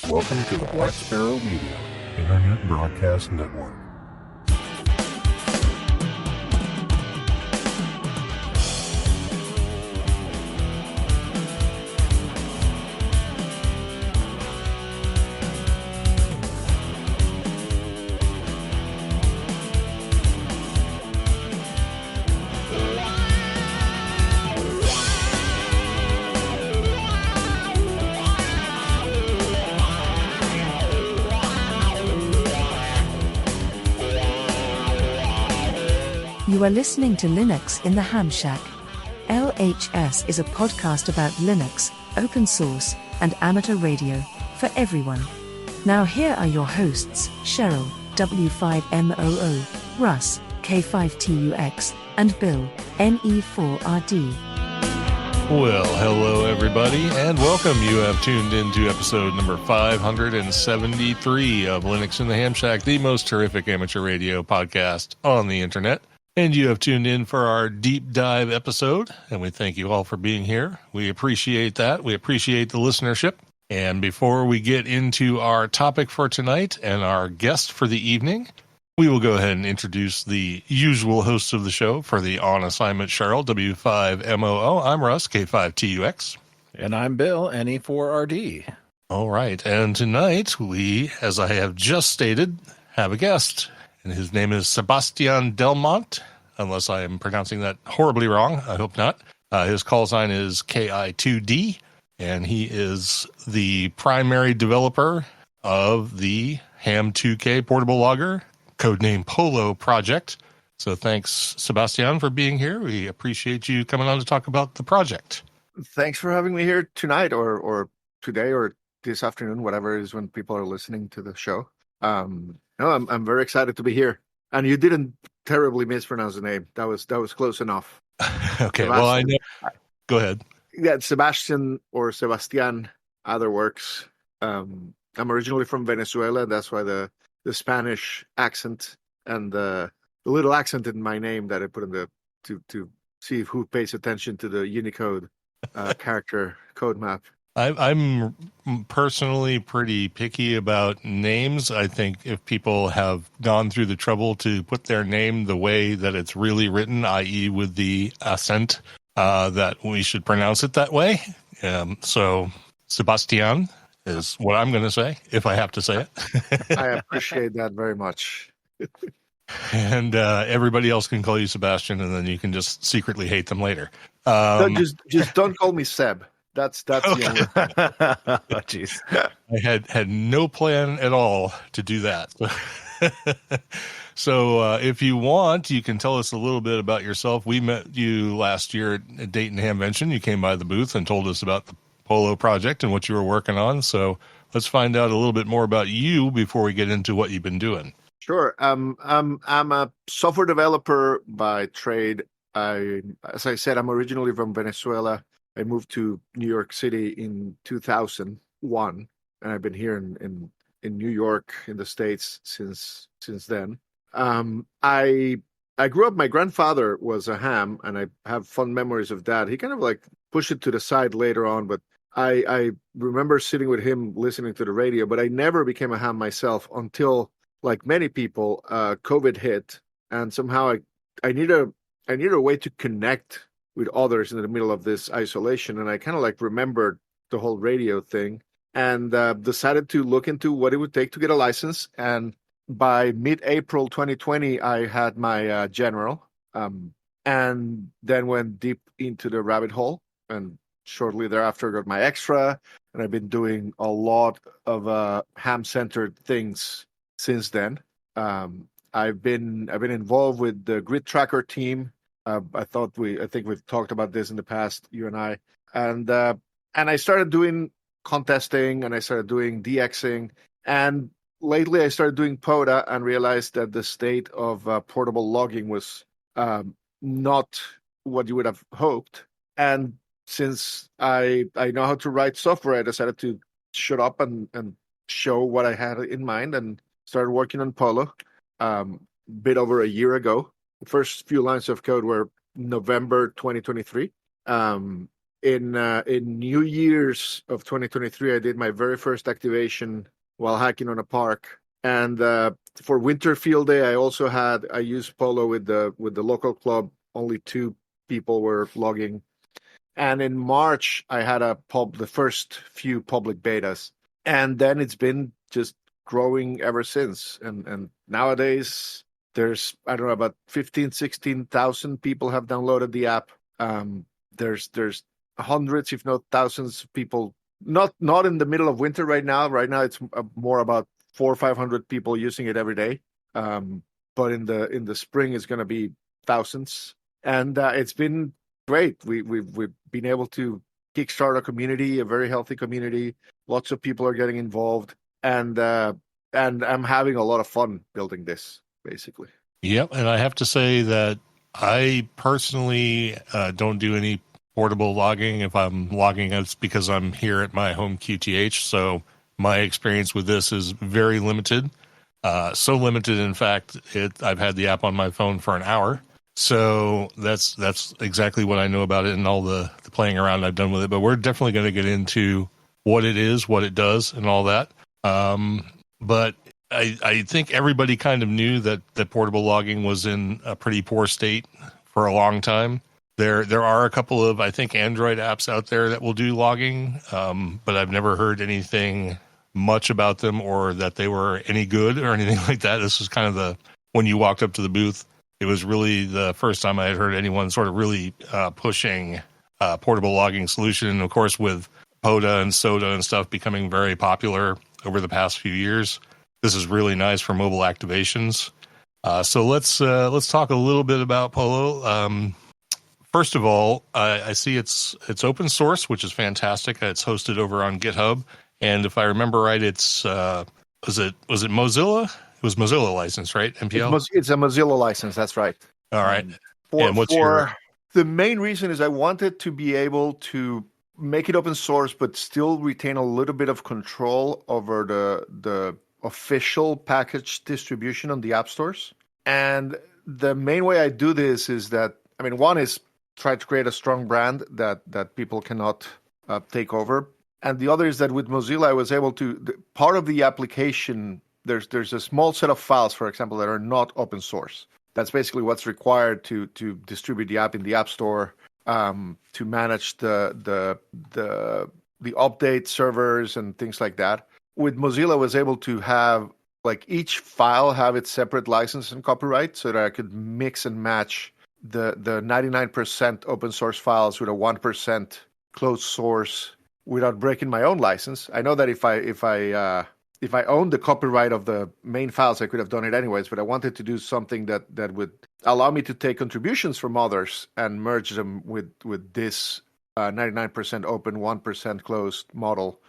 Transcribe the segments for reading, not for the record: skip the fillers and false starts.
Welcome to the Black Sparrow Media Internet Broadcast Network. You are listening to Linux in the Ham Shack. LHS is a podcast about Linux, open source, and amateur radio, for everyone. Now here are your hosts, Cheryl, W5MOO, Russ, K5TUX, and Bill, NE4RD. Well, hello everybody, and welcome. You have tuned into episode number 573 of Linux in the Ham Shack, the most terrific amateur radio podcast on the internet. And you have tuned in for our deep dive episode, and we thank you all for being here. We appreciate that. We appreciate the listenership. And before we get into our topic for tonight and our guest for the evening, we will go ahead and introduce the usual hosts of the show. For the on assignment, Cheryl, W5MOO. I'm Russ, K5TUX. And I'm Bill, NE4RD. All right. And tonight we, as I have just stated, have a guest. And his name is Sebastian Delmont, unless I am pronouncing that horribly wrong. I hope not. His call sign is KI2D, and he is the primary developer of the Ham2K Portable Logger, codename PoLo project. So thanks, Sebastian, for being here. We appreciate you coming on to talk about the project. Thanks for having me here tonight or today or this afternoon, whatever it is when people are listening to the show. No, I'm very excited to be here. And you didn't terribly mispronounce the name. That was close enough. Okay, Sebastian. well, I know. Go ahead. Yeah, Sebastian or Sebastian, either works. I'm originally from Venezuela. That's why the Spanish accent and the little accent in my name that I put in to see who pays attention to the Unicode character code map. I'm personally pretty picky about names. I think if people have gone through the trouble to put their name the way that it's really written, i.e. with the accent, that we should pronounce it that way. So Sebastian is what I'm going to say, if I have to say it. I appreciate that very much. And everybody else can call you Sebastian, and then you can just secretly hate them later. No, just don't call me Seb. That's okay. The only. Oh, jeez. I had no plan at all to do that. So if you want, you can tell us a little bit about yourself. We met you last year at Dayton Hamvention. You came by the booth and told us about the PoLo project and what you were working on. So let's find out a little bit more about you before we get into what you've been doing. Sure. I'm a software developer by trade. As I said, I'm originally from Venezuela. I moved to New York City in 2001, and I've been here in New York in the States since then. I grew up. My grandfather was a ham, and I have fond memories of that. He kind of like pushed it to the side later on, but I remember sitting with him listening to the radio. But I never became a ham myself until, like many people, COVID hit, and somehow I need a way to connect with others in the middle of this isolation. And I kind of like remembered the whole radio thing and decided to look into what it would take to get a license. And by mid-April 2020, I had my general and then went deep into the rabbit hole. And shortly thereafter, got my extra. And I've been doing a lot of ham-centered things since then. I've been involved with the Grid Tracker team. I think we've talked about this in the past, you and I, and I started doing contesting and I started doing DXing, and lately I started doing PODA and realized that the state of portable logging was not what you would have hoped. And since I know how to write software, I decided to shut up and show what I had in mind and started working on PoLo a bit over a year ago. The first few lines of code were November 2023. in New Year's of 2023, I did my very first activation while hiking on a park. And for Winter Field Day, I used PoLo with the local club. Only 2 people were logging. And in March, I had the first few public betas, and then it's been just growing ever since. And nowadays, there's, I don't know, about 16,000 people have downloaded the app. There's hundreds, if not thousands, of people. Not in the middle of winter right now. Right now, it's more about 400 or 500 people using it every day. But in the spring, it's going to be thousands, and it's been great. We've been able to kickstart a community, a very healthy community. Lots of people are getting involved, and I'm having a lot of fun building this, basically. Yep, and I have to say that I personally don't do any portable logging. If I'm logging, it's because I'm here at my home QTH. So my experience with this is very limited. So limited, in fact, I've had the app on my phone for an hour. So that's exactly what I know about it and all the playing around I've done with it. But we're definitely going to get into what it is, what it does, and all that. But I think everybody kind of knew that portable logging was in a pretty poor state for a long time. There are a couple of, I think, Android apps out there that will do logging, but I've never heard anything much about them or that they were any good or anything like that. This was kind of when you walked up to the booth, it was really the first time I had heard anyone sort of really pushing portable logging solution. And of course, with PODA and SODA and stuff becoming very popular over the past few years, this is really nice for mobile activations. So let's talk a little bit about PoLo. First of all, I see it's open source, which is fantastic. It's hosted over on GitHub, and if I remember right, was it Mozilla? It was Mozilla license, right? MPL. It's a Mozilla license. That's right. All right. The main reason is I wanted to be able to make it open source, but still retain a little bit of control over the official package distribution on the app stores. And the main way I do this is that, one is try to create a strong brand that people cannot take over. And the other is that with Mozilla, I was able to, part of the application, there's a small set of files, for example, that are not open source. That's basically what's required to distribute the app in the App Store, to manage the update servers and things like that. With Mozilla, I was able to have each file have its separate license and copyright, so that I could mix and match the 99% open source files with a 1% closed source without breaking my own license. I know that if I owned the copyright of the main files, I could have done it anyways, but I wanted to do something that would allow me to take contributions from others and merge them with this 99% open, 1% closed model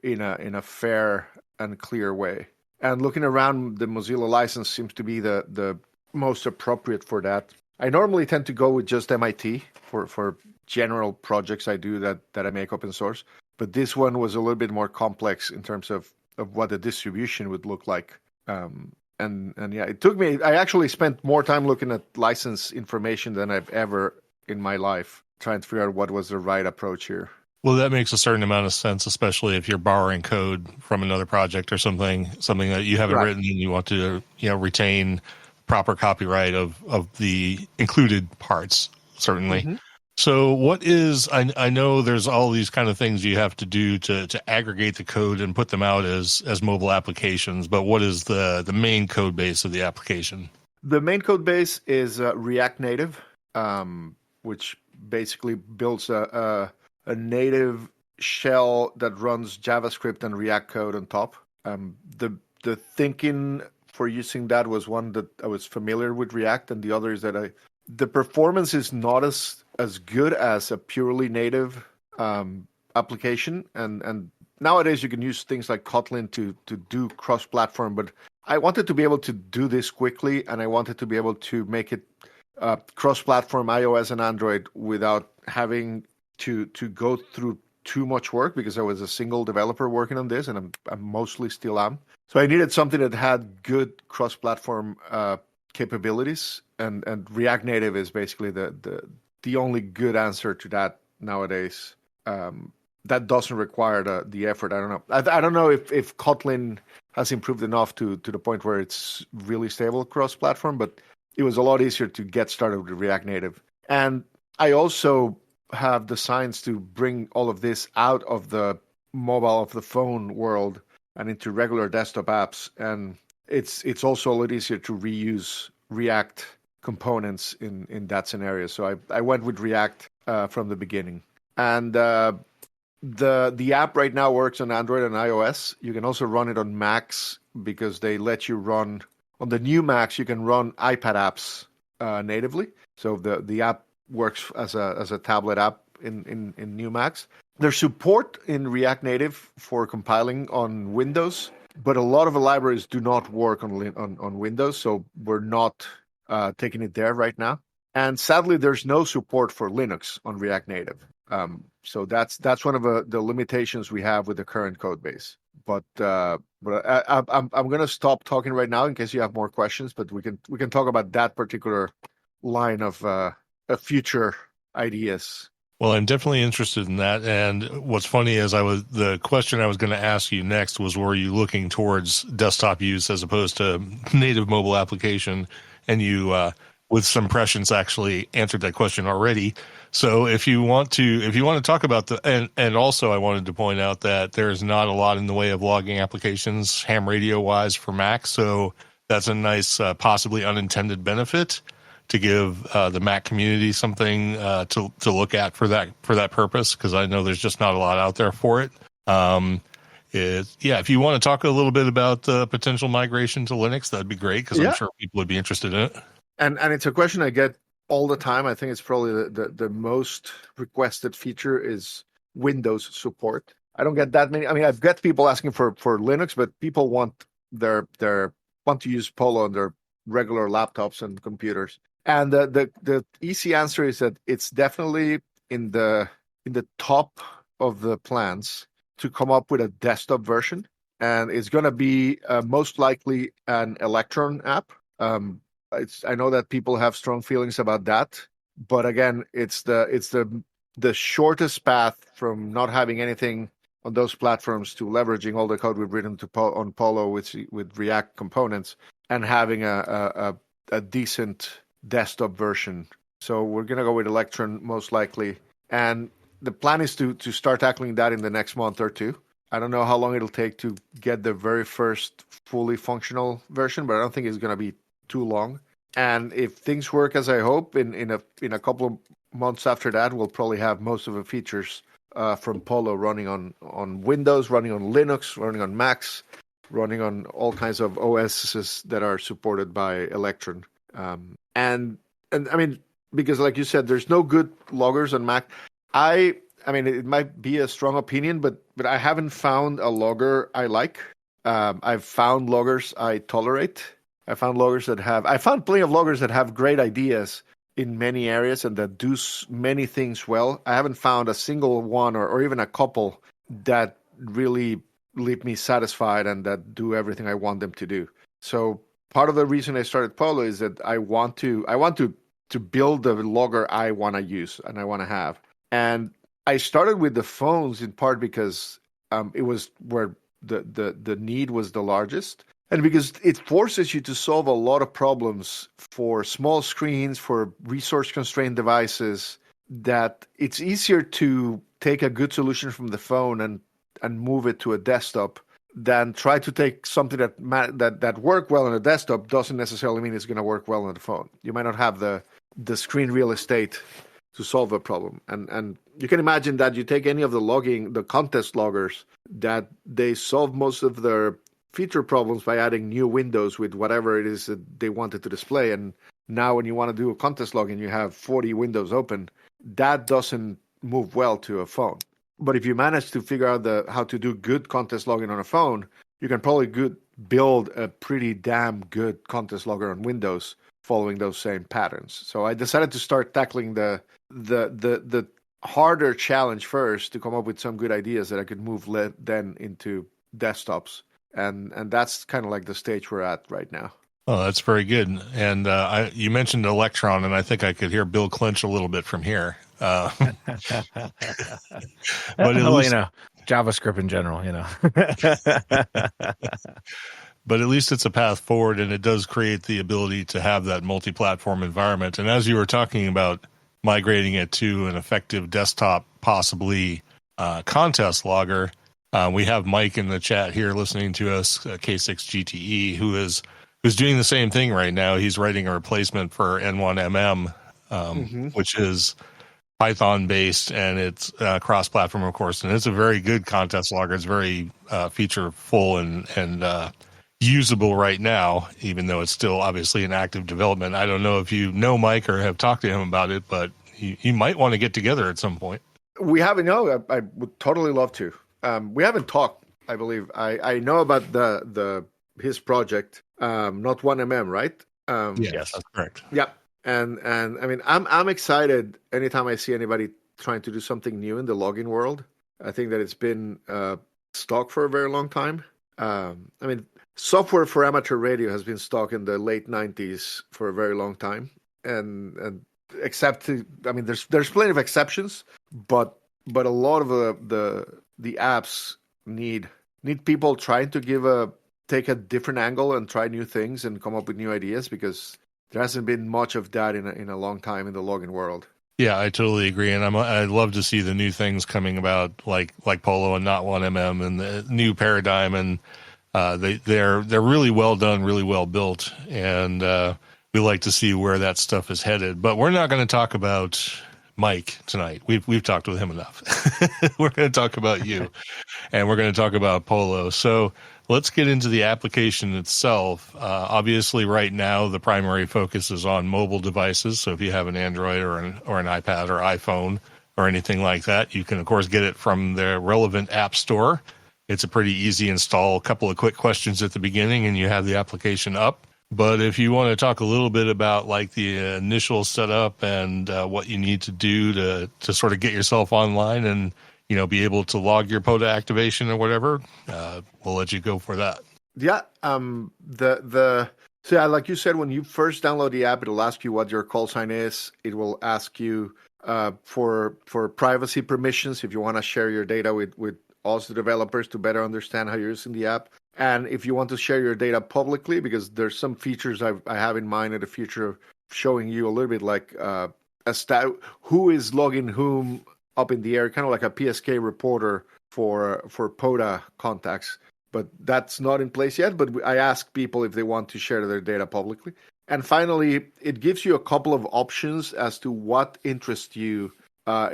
in a fair and clear way. And looking around, the Mozilla license seems to be the most appropriate for that. I normally tend to go with just MIT for general projects I do that I make open source. But this one was a little bit more complex in terms of what the distribution would look like. And yeah, it took me, I actually spent more time looking at license information than I've ever in my life, trying to figure out what was the right approach here. Well, that makes a certain amount of sense, especially if you're borrowing code from another project or something that you haven't written and you want to, retain proper copyright of the included parts, certainly. Mm-hmm. So what is, I know there's all these kind of things you have to do to aggregate the code and put them out as mobile applications, but what is the main code base of the application? The main code base is React Native, which basically builds a native shell that runs JavaScript and React code on top. The thinking for using that was one that I was familiar with React, and the other is that the performance is not as good as a purely native application. And nowadays you can use things like Kotlin to do cross-platform, but I wanted to be able to do this quickly, and I wanted to be able to make it cross-platform iOS and Android without having to go through too much work, because I was a single developer working on this, and I mostly still am. So I needed something that had good cross-platform capabilities, and React Native is basically the only good answer to nowadays that doesn't require the effort. I don't know. I don't know if Kotlin has improved enough to the point where it's really stable cross-platform, but it was a lot easier to get started with React Native. And I also have the science to bring all of this out of the mobile, of the phone world and into regular desktop apps. And it's also a lot easier to reuse React components in that scenario. So I went with React from the beginning. And the app right now works on Android and iOS. You can also run it on Macs because they let you run on the new Macs. You can run iPad apps natively. So the app works as a tablet app in new Macs. There's support in React Native for compiling on Windows, but a lot of the libraries do not work on Windows, so we're not taking it there right now. And sadly, there's no support for Linux on React Native. So that's one of the limitations we have with the current code base. But I'm going to stop talking right now in case you have more questions. But we can talk about that particular line of future ideas. Well, I'm definitely interested in that. And what's funny is the question I was going to ask you next was, were you looking towards desktop use as opposed to native mobile application? And you, with some prescience, actually answered that question already. So if you want to talk about and also I wanted to point out that there's not a lot in the way of logging applications, ham radio wise, for Mac. So that's a nice, possibly unintended benefit to give the Mac community something to look at for that purpose, because I know there's just not a lot out there for it. If you want to talk a little bit about the potential migration to Linux, that'd be great, because I'm sure people would be interested in it. And it's a question I get all the time. I think it's probably the most requested feature is Windows support. I don't get that many. I mean, I've got people asking for Linux, but people want to use PoLo on their regular laptops and computers. And the easy answer is that it's definitely in the top of the plans to come up with a desktop version, and it's going to be most likely an Electron app. I know that people have strong feelings about that, but again, it's the shortest path from not having anything on those platforms to leveraging all the code we've written on PoLo with React components and having a decent desktop version. So we're going to go with Electron most likely. And the plan is to start tackling that in the next month or two. I don't know how long it'll take to get the very first fully functional version, but I don't think it's going to be too long. And if things work as I hope, in a couple of months after that, we'll probably have most of the features from PoLo running on Windows, running on Linux, running on Macs, running on all kinds of OSs that are supported by Electron. And I mean, because like you said, there's no good loggers on Mac. I mean, it might be a strong opinion, but I haven't found a logger I like. I've found loggers I tolerate. I found plenty of loggers that have great ideas in many areas and that do many things well. I haven't found a single one or even a couple that really leave me satisfied and that do everything I want them to do. So part of the reason I started PoLo is that I want to build the logger I want to use and I want to have. And I started with the phones in part because it was where the need was the largest. And because it forces you to solve a lot of problems for small screens, for resource-constrained devices, that it's easier to take a good solution from the phone and move it to a desktop than try to take something that worked well on a desktop doesn't necessarily mean it's going to work well on the phone. You might not have the screen real estate to solve a problem. And you can imagine that you take any of the contest loggers, that they solve most of their feature problems by adding new windows with whatever it is that they wanted to display. And now when you want to do a contest login, you have 40 windows open. That doesn't move well to a phone. But if you manage to figure out how to do good contest logging on a phone, you can probably build a pretty damn good contest logger on Windows following those same patterns. So I decided to start tackling the harder challenge first, to come up with some good ideas that I could move then into desktops. And that's kind of like the stage we're at right now. Oh, that's very good. And you mentioned Electron, and I think I could hear Bill clinch a little bit from here. But at Well, least, JavaScript in general, but at least it's a path forward, and it does create the ability to have that multi-platform environment. And as you were talking about migrating it to an effective desktop, possibly contest logger, we have Mike in the chat here listening to us, K6GTE, who's doing the same thing right now. He's writing a replacement for N1MM, which is Python based, and it's cross-platform, of course. And it's a very good contest logger. It's very feature-full and usable right now, even though it's still obviously in active development. I don't know if you know Mike or have talked to him about it, but you might want to get together at some point. We haven't. No, I would totally love to. We haven't talked. I believe I know about his project, not 1MM, right? Yes, that's correct. Yeah, and I mean, I'm excited anytime I see anybody trying to do something new in the logging world. I think that it's been stock for a very long time. I mean, software for amateur radio has been stock in the late 90s for a very long time, and except, I mean, there's plenty of exceptions, but a lot of the apps need people trying to take a different angle and try new things and come up with new ideas, because there hasn't been much of that in a long time in the logging world. Yeah, I totally agree, and I'd love to see the new things coming about, like PoLo and not 1MM and the new paradigm, and they're really well done, really well built, and we like to see where that stuff is headed. But we're not going to talk about Mike tonight. We've talked with him enough. We're going to talk about you, and we're going to talk about PoLo. So let's get into the application itself. Obviously, right now, the primary focus is on mobile devices. So if you have an Android or an iPad or iPhone or anything like that, you can, of course, get it from the relevant app store. It's a pretty easy install, a couple of quick questions at the beginning, and you have the application up. But if you want to talk a little bit about like the initial setup and what you need to do to sort of get yourself online and be able to log your POTA activation or whatever, we'll let you go for that. Yeah. So yeah, like you said, when you first download the app, it'll ask you what your call sign is. It will ask you for privacy permissions if you want to share your data with us, the developers, to better understand how you're using the app. And if you want to share your data publicly, because there's some features I have in mind in the future of showing you a little bit like who is logging whom up in the air, kind of like a PSK reporter for POTA contacts. But that's not in place yet. But I ask people if they want to share their data publicly. And finally, it gives you a couple of options as to what interests you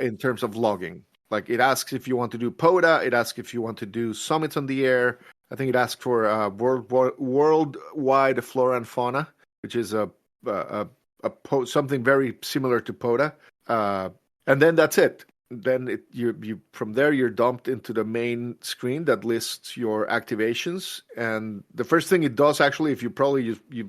in terms of logging. Like it asks if you want to do POTA. It asks if you want to do summits on the air. I think it asks for worldwide flora and fauna, which is something very similar to POTA. And then that's it. Then you from there you're dumped into the main screen that lists your activations. And the first thing it does, actually, if you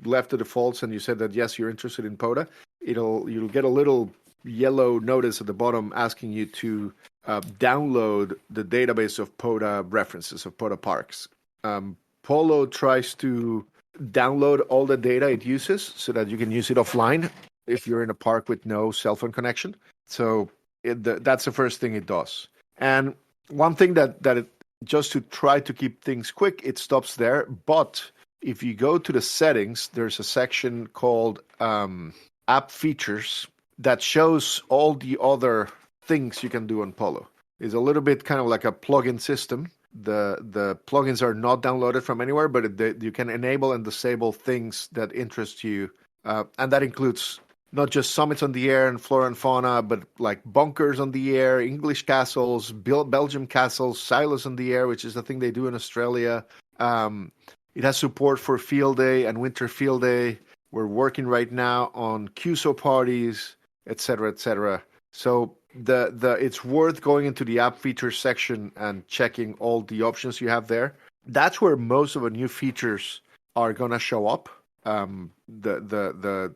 left the defaults and you said that yes, you're interested in POTA, you'll get a little yellow notice at the bottom asking you to download the database of POTA references, of POTA parks. PoLo tries to download all the data it uses so that you can use it offline if you're in a park with no cell phone connection. So that's the first thing it does. And one thing that it, just to try to keep things quick, it stops there. But if you go to the settings, there's a section called app features that shows all the other things you can do on PoLo. It's a little bit kind of like a plugin system. The plugins are not downloaded from anywhere, but you can enable and disable things that interest you. And that includes not just summits on the air and flora and fauna, but like bunkers on the air, English castles, Belgium castles, silos on the air, which is the thing they do in Australia. It has support for field day and winter field day. We're working right now on QSO parties, etc., etc. So it's worth going into the app features section and checking all the options you have there. That's where most of the new features are gonna show up. The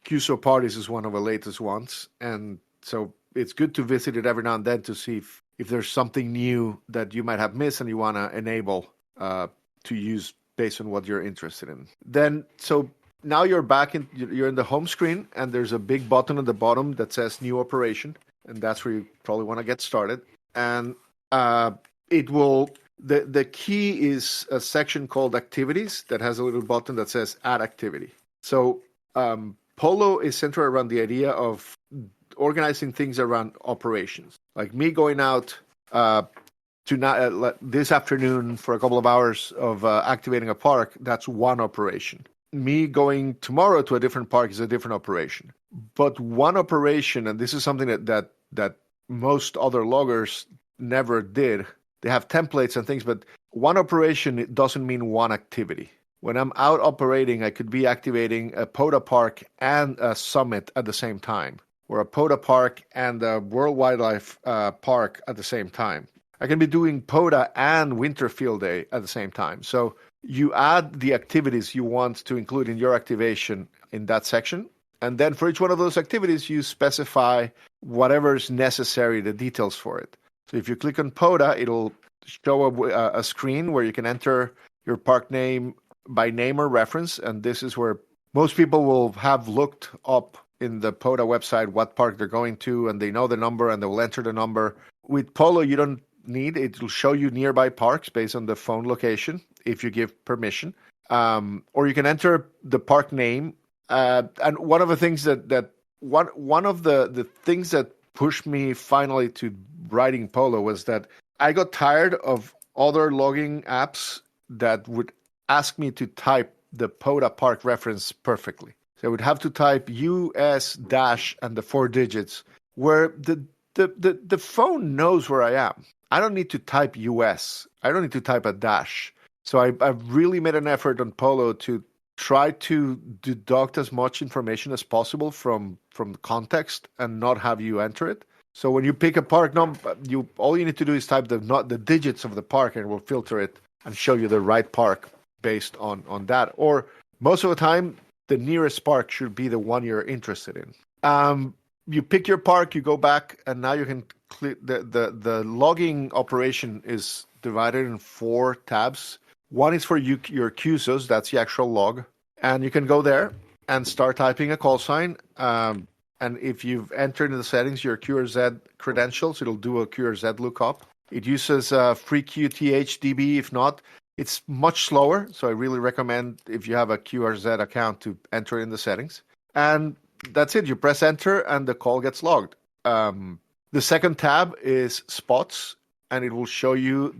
QSO parties is one of the latest ones, and so it's good to visit it every now and then to see if there's something new that you might have missed and you want to enable to use based on what you're interested in. Then, so now you're you're in the home screen, and there's a big button at the bottom that says New Operation, and that's where you probably want to get started. And it will. The key is a section called Activities that has a little button that says Add Activity. So PoLo is centered around the idea of organizing things around operations. Like me going out this afternoon for a couple of hours of activating a park, that's one operation. Me going tomorrow to a different park is a different operation. But one operation, and this is something that most other loggers never did. They have templates and things, but one operation, it doesn't mean one activity. When I'm out operating, I could be activating a POTA park and a summit at the same time, or a POTA park and a World Wildlife Park at the same time. I can be doing POTA and Winter Field Day at the same time. So you add the activities you want to include in your activation in that section. And then for each one of those activities, you specify whatever is necessary, the details for it. So if you click on POTA, it'll show a screen where you can enter your park name by name or reference. And this is where most people will have looked up in the POTA website what park they're going to, and they know the number and they will enter the number. With PoLo, you don't need it. Will show you nearby parks based on the phone location if you give permission. Or you can enter the park name. And one of the things one of the things that pushed me finally to writing PoLo was that I got tired of other logging apps that would ask me to type the POTA park reference perfectly. So I would have to type US dash and the 4 digits, where the phone knows where I am. I don't need to type US. I don't need to type a dash. So I've really made an effort on PoLo to try to deduct as much information as possible from the context and not have you enter it. So when you pick a park number, all you need to do is type the digits of the park, and it will filter it and show you the right park based on that. Or most of the time, the nearest park should be the one you're interested in. You pick your park, you go back, and now you can click the logging operation is divided in 4 tabs. One is for your QSOs, that's the actual log. And you can go there and start typing a call sign. And if you've entered in the settings your QRZ credentials, it'll do a QRZ lookup. It uses free QTH-DB. If not, it's much slower. So I really recommend, if you have a QRZ account, to enter in the settings. And that's it. You press enter and the call gets logged. The second tab is spots, and it will show you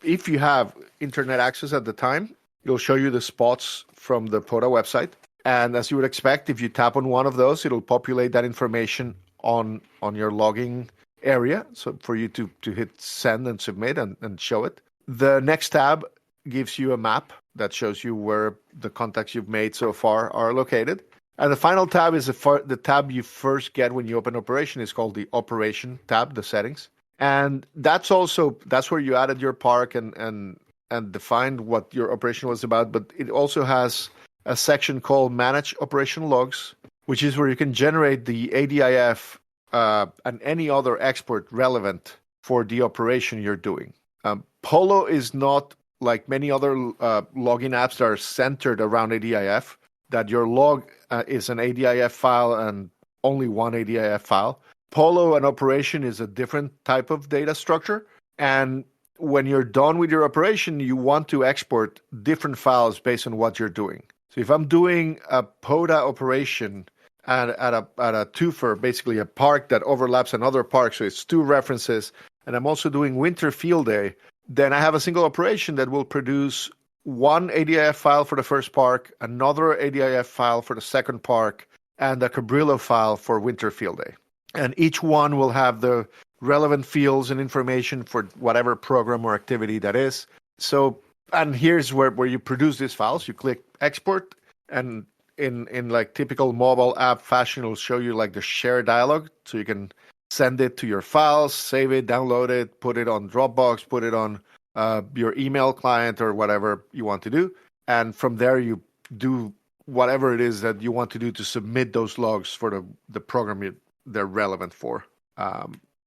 if you have internet access at the time, it'll show you the spots from the POTA website. And as you would expect, if you tap on one of those, it'll populate that information on your logging area. So for you to hit send and submit and show it. The next tab gives you a map that shows you where the contacts you've made so far are located. And the final tab is the tab you first get when you open operation. It's called the operation tab, the settings. And that's where you added your park and defined what your operation was about. But it also has a section called Manage Operation Logs, which is where you can generate the ADIF and any other export relevant for the operation you're doing. PoLo is not like many other logging apps that are centered around ADIF, that your log is an ADIF file and only one ADIF file. PoLo and operation is a different type of data structure. And when you're done with your operation, you want to export different files based on what you're doing. So if I'm doing a POTA operation at a twofer, basically a park that overlaps another park, so it's 2 references, and I'm also doing Winter Field Day, then I have a single operation that will produce one ADIF file for the first park, another ADIF file for the second park, and a Cabrillo file for Winter Field Day. And each one will have the relevant fields and information for whatever program or activity that is. So, and here's where you produce these files. You click export, and in like typical mobile app fashion, it'll show you like the share dialog. So you can send it to your files, save it, download it, put it on Dropbox, put it on your email client or whatever you want to do. And from there, you do whatever it is that you want to do to submit those logs for the program they're relevant for.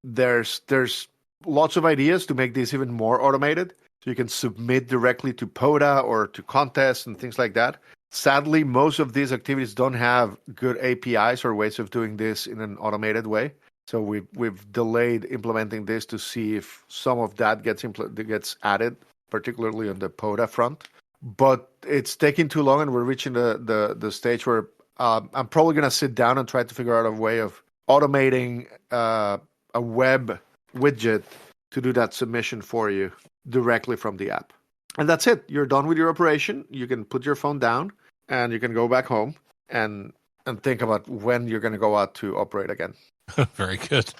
There's lots of ideas to make this even more automated. So you can submit directly to POTA or to contests and things like that. Sadly, most of these activities don't have good APIs or ways of doing this in an automated way. So we've delayed implementing this to see if some of that gets added, particularly on the PODA front. But it's taking too long, and we're reaching the stage where I'm probably going to sit down and try to figure out a way of automating a web widget to do that submission for you directly from the app. And that's it. You're done with your operation. You can put your phone down and you can go back home and think about when you're going to go out to operate again. Very good.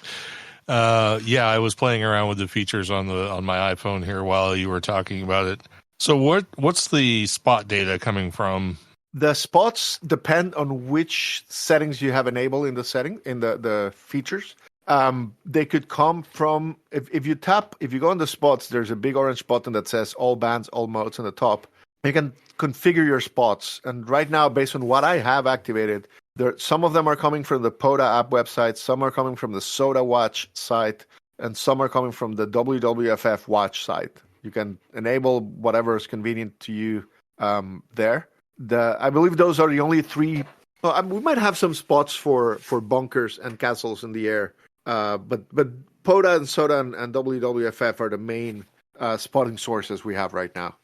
I was playing around with the features on my iPhone here while you were talking about it. So what's the spot data coming from? The spots depend on which settings you have enabled in the features. They could come from if you go on the spots, there's a big orange button that says all bands, all modes on the top. You can configure your spots. And right now, based on what I have activated, some of them are coming from the PODA app website, some are coming from the Soda Watch site, and some are coming from the WWFF Watch site. You can enable whatever is convenient to you there. I believe those are the only three. Well, we might have some spots for bunkers and castles in the air, but PODA and Soda and WWFF are the main spotting sources we have right now.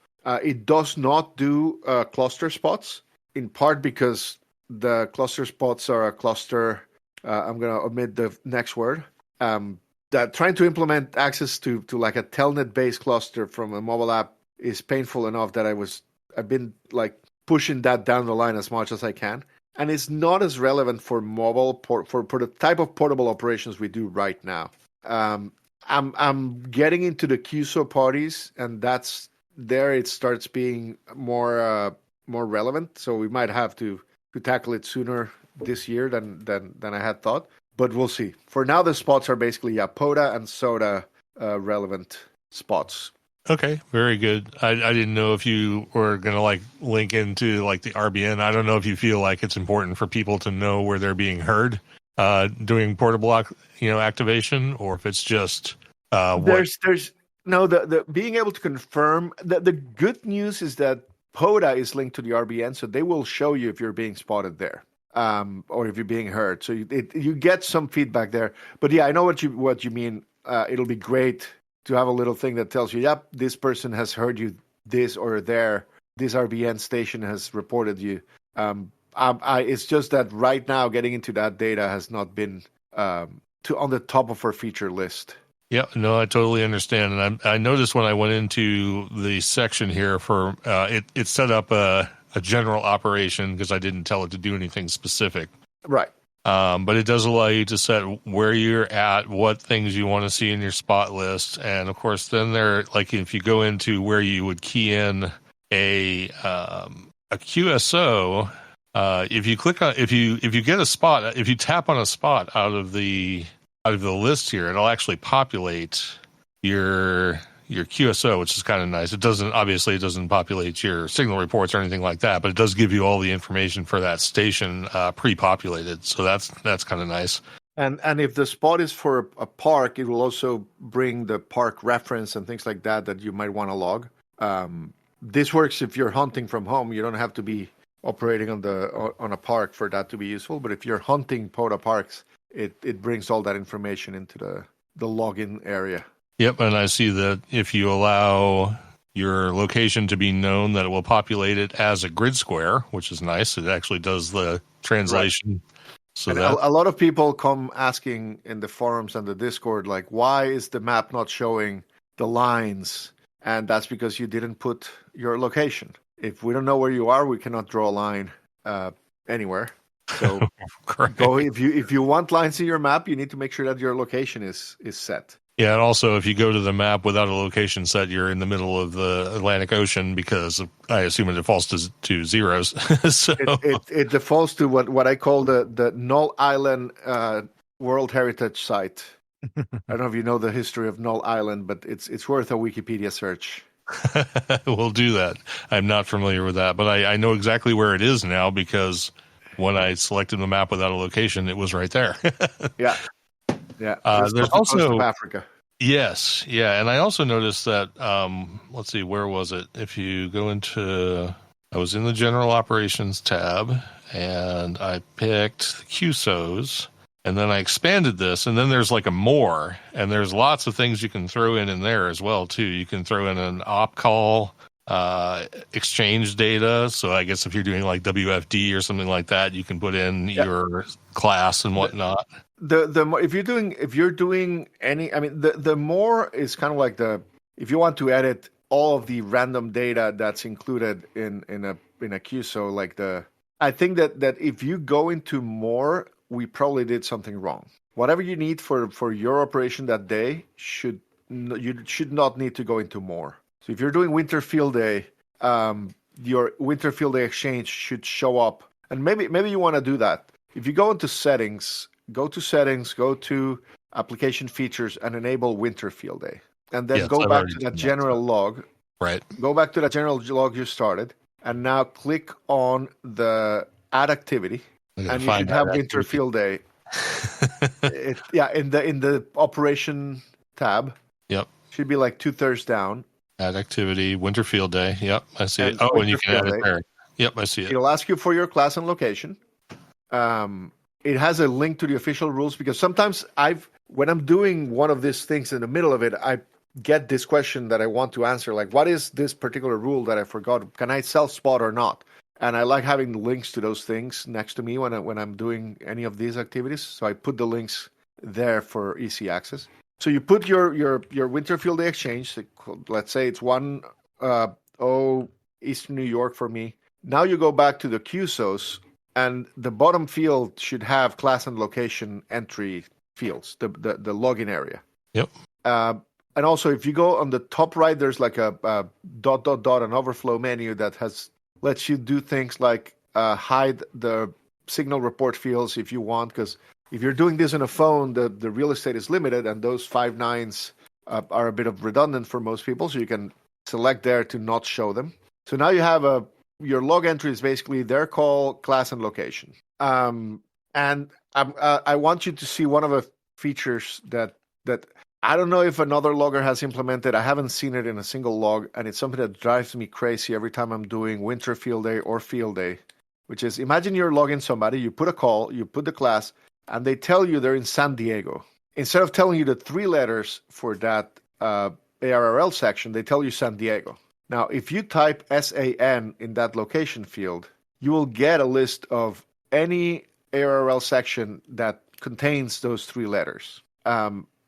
It does not do cluster spots, in part because the cluster spots are a cluster. I'm going to omit the next word. That trying to implement access to like a telnet-based cluster from a mobile app is painful enough that I've been like pushing that down the line as much as I can. And it's not as relevant for mobile for the type of portable operations we do right now. I'm getting into the QSO parties, and that's there. It starts being more relevant. So we might have to tackle it sooner this year than I had thought. But we'll see. For now, the spots are basically PODA and Soda relevant spots. Okay, very good. I didn't know if you were going to like link into like the RBN. I don't know if you feel like it's important for people to know where they're being heard doing portable activation, or if it's just there's no the being able to confirm. The good news is that PODA is linked to the RBN, so they will show you if you're being spotted there. Or if you're being heard, so you get some feedback there. But yeah, I know what you mean. It'll be great to have a little thing that tells you, yep, this person has heard you this or there. This RBN station has reported you. It's just that right now, getting into that data has not been on the top of our feature list. Yeah, no, I totally understand. And I noticed when I went into the section here for it set up a general operation because I didn't tell it to do anything specific. Right. But it does allow you to set where you're at, what things you want to see in your spot list. And of course, then like if you go into where you would key in a QSO, if you click on, if you get a spot, if you tap on a spot out of the list here, it'll actually populate your QSO, which is kind of nice. It doesn't populate your signal reports or anything like that, but it does give you all the information for that station pre-populated. So that's kind of nice. And if the spot is for a park, it will also bring the park reference and things like that you might want to log. This works if you're hunting from home. You don't have to be operating on a park for that to be useful. But if you're hunting PODA parks, it brings all that information into the login area. Yep, and I see that if you allow your location to be known, that it will populate it as a grid square, which is nice. It actually does the translation. Right. So a lot of people come asking in the forums and the Discord, like, why is the map not showing the lines? And that's because you didn't put your location. If we don't know where you are, we cannot draw a line anywhere. So if you want lines in your map, you need to make sure that your location is set. Yeah, and also if you go to the map without a location set, you're in the middle of the Atlantic Ocean because I assume it defaults to zeros. So it defaults to what I call the Null Island World Heritage Site. I don't know if you know the history of Null Island, but it's worth a Wikipedia search. We'll do that. I'm not familiar with that, but I know exactly where it is now because when I selected the map without a location, it was right there. Yeah. Yeah, there's also Africa. Yes, yeah, and I also noticed that. Let's see, where was it? If you go into I was in the General Operations tab, and I picked QSOs, and then I expanded this, and then there's like a more, and there's lots of things you can throw in there as well, too. You can throw in an op call, exchange data. So I guess if you're doing like WFD or something like that, you can put in your class and whatnot. If you're doing any, I mean, the more is kind of like if you want to edit all of the random data that's included in a QSO, like I think that if you go into more, we probably did something wrong. Whatever you need for your operation that day you should not need to go into more. So if you're doing winter field day, your winter field day exchange should show up, and maybe you want to do that. If you go into settings, go to application features and enable winter field day, and then go back to that general log. Right. Go back to that general log you started, and now click on the add activity, and you should have winter field day. In the operation tab. Yep. Should be like 2/3 down. Add activity, winter field day. Yep, I see it. Oh, and you can add it there. Yep, I see it. It'll ask you for your class and location. It has a link to the official rules, because sometimes when I'm doing one of these things in the middle of it, I get this question that I want to answer, like, what is this particular rule that I forgot? Can I self-spot or not? And I like having links to those things next to me when I'm doing any of these activities. So I put the links there for easy access. So you put your winter field day exchange. Let's say it's 1:00 Eastern New York for me. Now you go back to the QSOs, and the bottom field should have class and location entry fields, the login area. Yep. And also, if you go on the top right, there's like a ... an overflow menu that lets you do things like hide the signal report fields if you want, because if you're doing this on a phone, the real estate is limited, and those 5 nines are a bit of redundant for most people, so you can select there to not show them. So now you have your log entry is basically their call, class, and location. And I want you to see one of the features that I don't know if another logger has implemented. I haven't seen it in a single log, and it's something that drives me crazy every time I'm doing winter field day or field day, which is, imagine you're logging somebody, you put a call, you put the class, and they tell you they're in San Diego. Instead of telling you the 3 letters for that ARRL section, they tell you San Diego. Now, if you type SAN in that location field, you will get a list of any ARRL section that contains those 3 letters.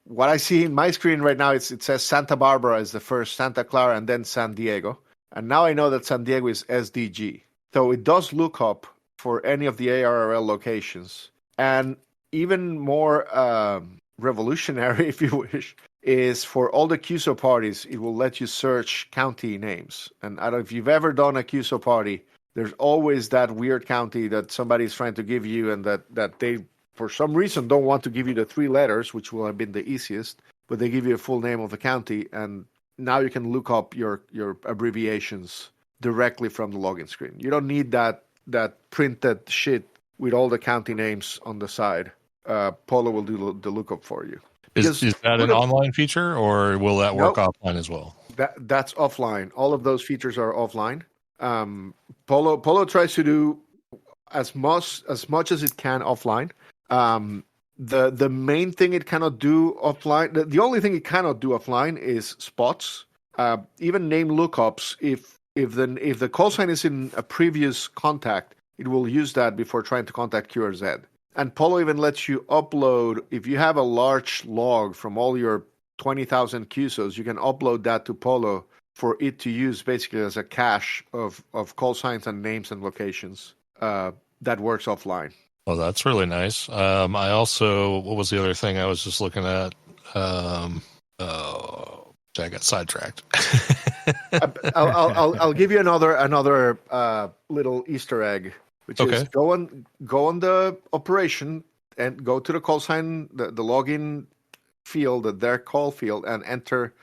What I see in my screen right now, it says Santa Barbara is the first, Santa Clara, and then San Diego. And now I know that San Diego is SDG. So it does look up for any of the ARRL locations. And even more revolutionary, if you wish, is for all the QSO parties, it will let you search county names. And I don't know if you've ever done a QSO party, there's always that weird county that somebody's trying to give you, and that they, for some reason, don't want to give you the 3 letters, which will have been the easiest, but they give you a full name of the county, and now you can look up your abbreviations directly from the login screen. You don't need that printed shit with all the county names on the side. PoLo will do the lookup for you. Is that an online feature, or will that work offline as well? That's offline. All of those features are offline. PoLo tries to do as much as it can offline. The main thing it cannot do offline, the only thing it cannot do offline is spots. Even name lookups. If the call sign is in a previous contact, it will use that before trying to contact QRZ. And PoLo even lets you upload, if you have a large log from all your 20,000 QSOs, you can upload that to PoLo for it to use basically as a cache of call signs and names and locations that works offline. Oh, that's really nice. I also, what was the other thing I was just looking at? I got sidetracked. I'll give you another little Easter egg, which is go on the operation and go to the call sign, the login field, their call field, and enter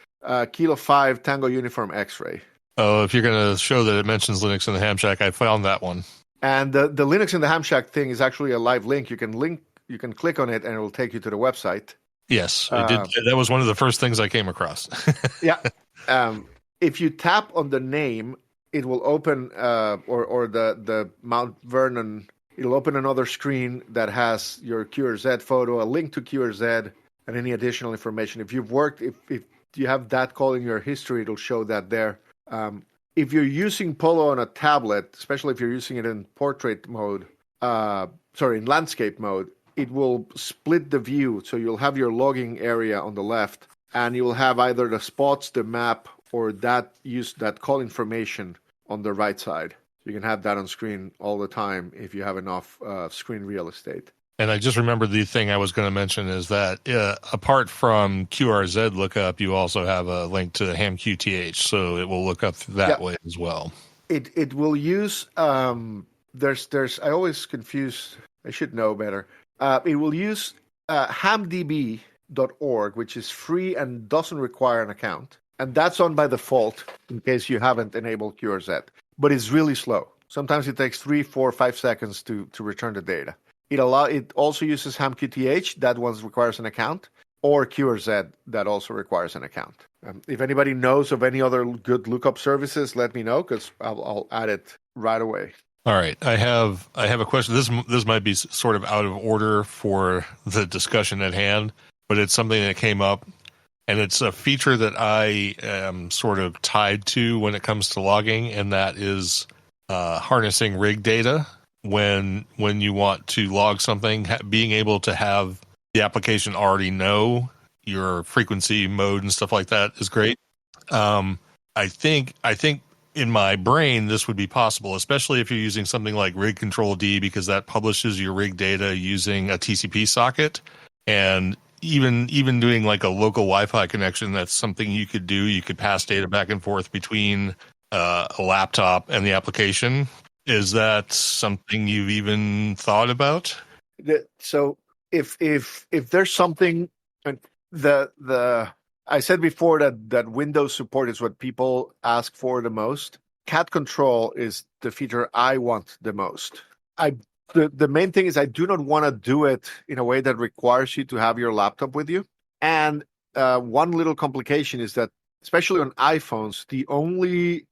Kilo 5 Tango Uniform X-ray. Oh, if you're going to show that it mentions Linux in the Ham Shack, I found that one. And the Linux in the Ham Shack thing is actually a live link. You can click on it, and it will take you to the website. Yes, I did. That was one of the first things I came across. Yeah. If you tap on the name, it will open or the Mount Vernon. It'll open another screen that has your QRZ photo, a link to QRZ, and any additional information. If you've worked, if you have that call in your history, it'll show that there. If you're using PoLo on a tablet, especially if you're using it in portrait mode, in landscape mode, it will split the view. So you'll have your logging area on the left, and you'll have either the spots, the map, or that call information on the right side. You can have that on screen all the time if you have enough screen real estate. And I just remembered the thing I was going to mention is that apart from QRZ lookup, you also have a link to Ham2K, so it will look up that way as well. It will use there's I always confuse. I should know better. It will use hamdb.org, which is free and doesn't require an account, and that's on by default in case you haven't enabled QRZ. But it's really slow. Sometimes it takes 3, 4, 5 seconds to return the data. It also uses Ham2K, that one requires an account, or QRZ, that also requires an account. If anybody knows of any other good lookup services, let me know, because I'll add it right away. All right, I have a question. This might be sort of out of order for the discussion at hand, but it's something that came up, and it's a feature that I am sort of tied to when it comes to logging, and that is harnessing rig data. When you want to log something, being able to have the application already know your frequency, mode, and stuff like that is great. I think in my brain this would be possible, especially if you're using something like Rig Control D, because that publishes your rig data using a TCP socket. And even doing like a local Wi-Fi connection, that's something you could do. You could pass data back and forth between a laptop and the application. Is that something you've even thought about? So if there's something, I said before that Windows support is what people ask for the most. Cat control is the feature I want the most. The main thing is I do not want to do it in a way that requires you to have your laptop with you. And one little complication is that, especially on iPhones, the only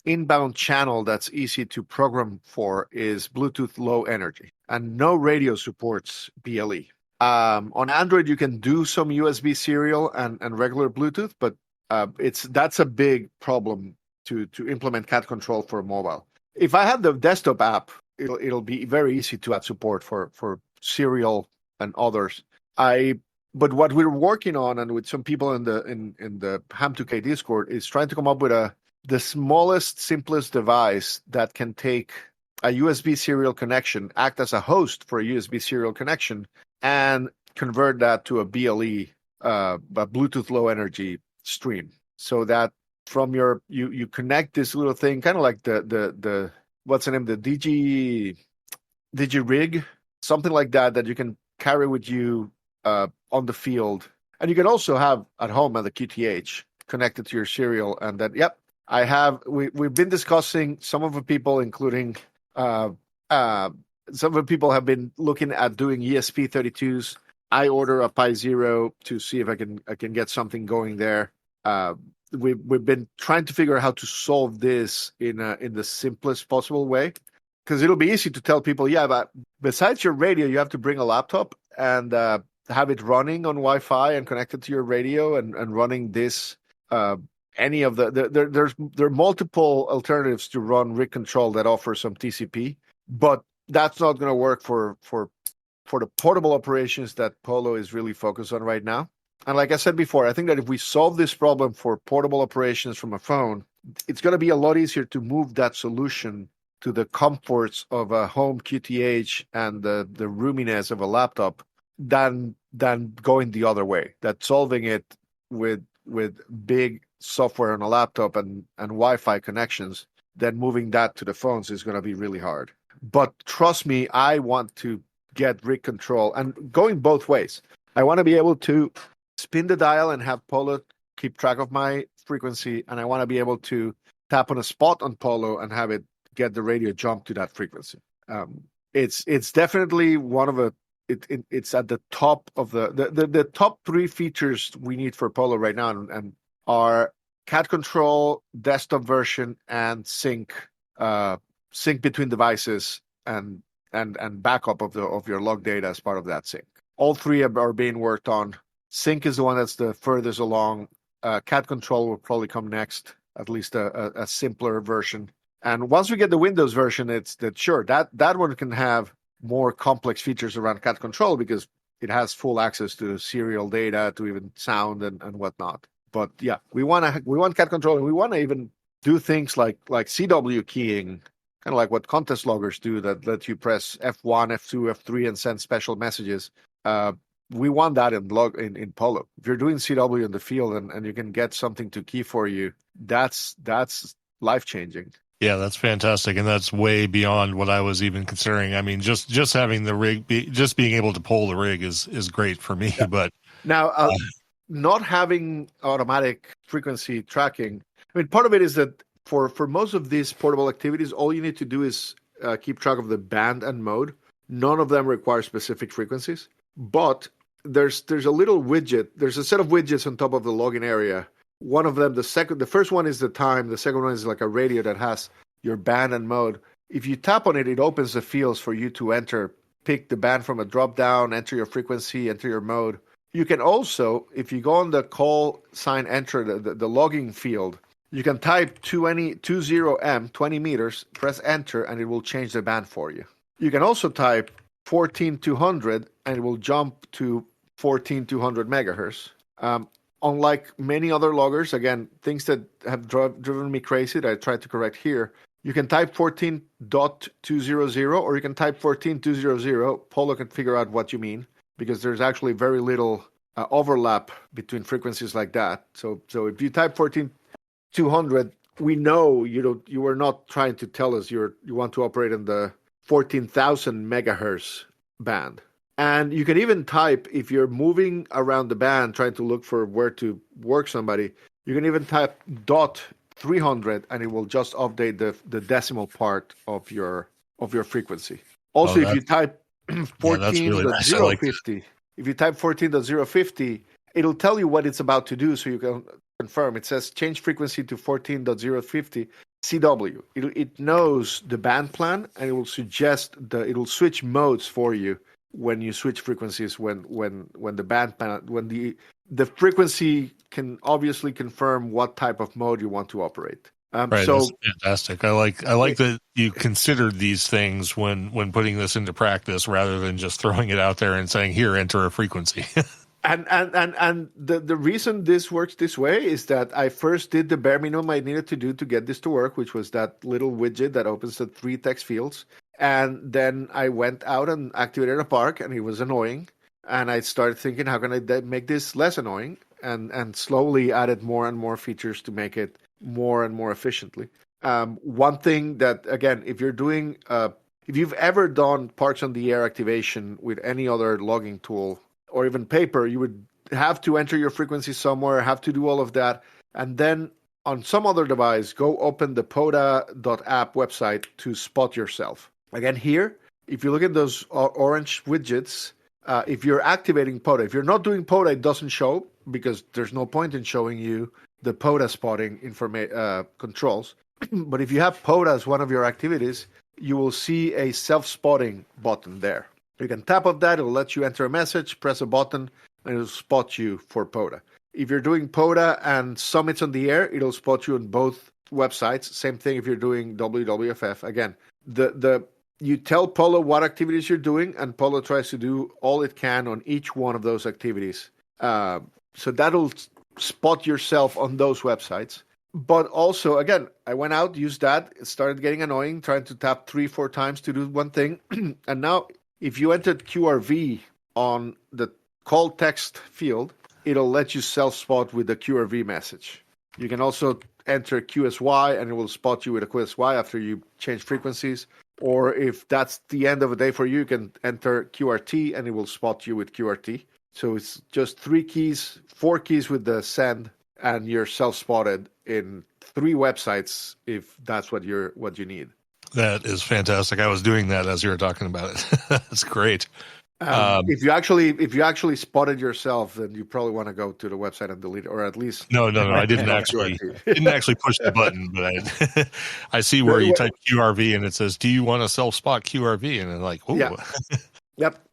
inbound channel that's easy to program for is Bluetooth Low Energy, and no radio supports BLE. On Android, you can do some USB serial and regular Bluetooth, but that's a big problem to implement cat control for mobile. If I had the desktop app, it'll be very easy to add support for serial and others. But what we're working on, and with some people in the Ham2K Discord, is trying to come up with the smallest, simplest device that can take a USB serial connection, act as a host for a USB serial connection, and convert that to a BLE, a Bluetooth Low Energy stream. So that from you connect this little thing, kind of like the what's the name, the DigiRig, something like that you can carry with you on the field, and you can also have at home at the QTH connected to your serial. And that, yep. We've been discussing, some of the people, including some of the people have been looking at doing ESP32s. I order a Pi Zero to see if I can get something going there. We've been trying to figure out how to solve this in the simplest possible way, because it'll be easy to tell people, yeah, but besides your radio, you have to bring a laptop and have it running on Wi-Fi and connected to your radio and running this. Any of there are multiple alternatives to run rig control that offer some TCP, but that's not going to work for the portable operations that PoLo is really focused on right now. And like I said before, I think that if we solve this problem for portable operations from a phone, it's going to be a lot easier to move that solution to the comforts of a home QTH and the roominess of a laptop than going the other way. That solving it with big software on a laptop and Wi-Fi connections, then moving that to the phones is going to be really hard. But trust me, I want to get rig control, and going both ways. I want to be able to spin the dial and have PoLo keep track of my frequency, and I want to be able to tap on a spot on PoLo and have it get the radio jump to that frequency. It's definitely one of it's at the top of the top three features we need for PoLo right now, and are cat control, desktop version, and sync between devices and backup of your log data as part of that sync. All three are being worked on. Sync is the one that's the furthest along. Cat control will probably come next, at least a simpler version. And once we get the Windows version, it's that sure that one can have more complex features around cat control because it has full access to serial data, to even sound and whatnot. But yeah, we want cat control, and we want to even do things like CW keying, kind of like what contest loggers do, that let you press F1, F2, F3 and send special messages. We want that in PoLo. If you're doing CW in the field and you can get something to key for you, that's life-changing. Yeah, that's fantastic, and that's way beyond what I was even considering. I mean, just having the rig, just being able to pull the rig is great for me. Yeah. But now, not having automatic frequency tracking, I mean, part of it is that for most of these portable activities, all you need to do is keep track of the band and mode. None of them require specific frequencies, but there's a little widget. There's a set of widgets on top of the login area. One of them, the first one is the time. The second one is like a radio that has your band and mode. If you tap on it, it opens the fields for you to enter, pick the band from a drop down, enter your frequency, enter your mode. You can also, if you go on the call sign enter, the logging field, you can type 20M, 20 meters, press enter, and it will change the band for you. You can also type 14200, and it will jump to 14200 megahertz. Unlike many other loggers, again, things that have driven me crazy that I tried to correct here, you can type 14.200 or you can type 14200. PoLo can figure out what you mean because there's actually very little overlap between frequencies like that. So if you type 14200, we know you are not trying to tell us you want to operate in the 14,000 megahertz band. And you can even type, if you're moving around the band trying to look for where to work somebody, you can even type .300 and it will just update the decimal part of your frequency. Also, if you type 14.050, if you type 14.050, it'll tell you what it's about to do so you can confirm. It says change frequency to 14.050 CW. It knows the band plan and it will suggest it'll switch modes for you when you switch frequencies, when the band plan, when the frequency can obviously confirm what type of mode you want to operate. Right, so that's fantastic. I like that you considered these things when putting this into practice rather than just throwing it out there and saying, here, enter a frequency. And the reason this works this way is that I first did the bare minimum I needed to do to get this to work, which was that little widget that opens the 3 text fields. And then I went out and activated a park, and it was annoying. And I started thinking, how can I make this less annoying? And slowly added more and more features to make it more and more efficiently. One thing that, again, if you're doing, if you've ever done parks on the air activation with any other logging tool or even paper, you would have to enter your frequency somewhere, have to do all of that. And then on some other device, go open the poda.app website to spot yourself. Again, here, if you look at those orange widgets, if you're activating PODA, if you're not doing PODA, it doesn't show because there's no point in showing you the PODA spotting controls. But if you have PODA as one of your activities, you will see a self-spotting button there. You can tap on that, it'll let you enter a message, press a button, and it'll spot you for PODA. If you're doing PODA and summits on the air, it'll spot you on both websites. Same thing if you're doing WWFF. Again, you tell PoLo what activities you're doing, and PoLo tries to do all it can on each one of those activities. So that'll spot yourself on those websites. But also, again, I went out, used that. It started getting annoying, trying to tap 3-4 times to do one thing. And now, if you entered QRV on the call text field, it'll let you self-spot with the QRV message. You can also enter QSY, and it will spot you with a QSY after you change frequencies. Or if that's the end of the day for you, you can enter QRT, and it will spot you with QRT. So it's just 4 keys with the send, and you're self-spotted in 3 websites if that's what you need. That is fantastic. I was doing that as you were talking about it. That's great. If you actually spotted yourself, then you probably want to go to the website and delete it, or at least No, I didn't actually push the button, but I see where you type QRV and it says, "Do you want to self-spot QRV?" And I'm like, "Oh, yeah, yep."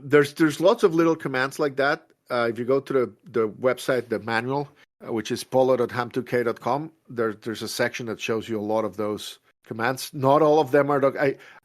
There's lots of little commands like that. If you go to the website, the manual, which is polo.ham2k.com, there's a section that shows you a lot of those commands. Not all of them are.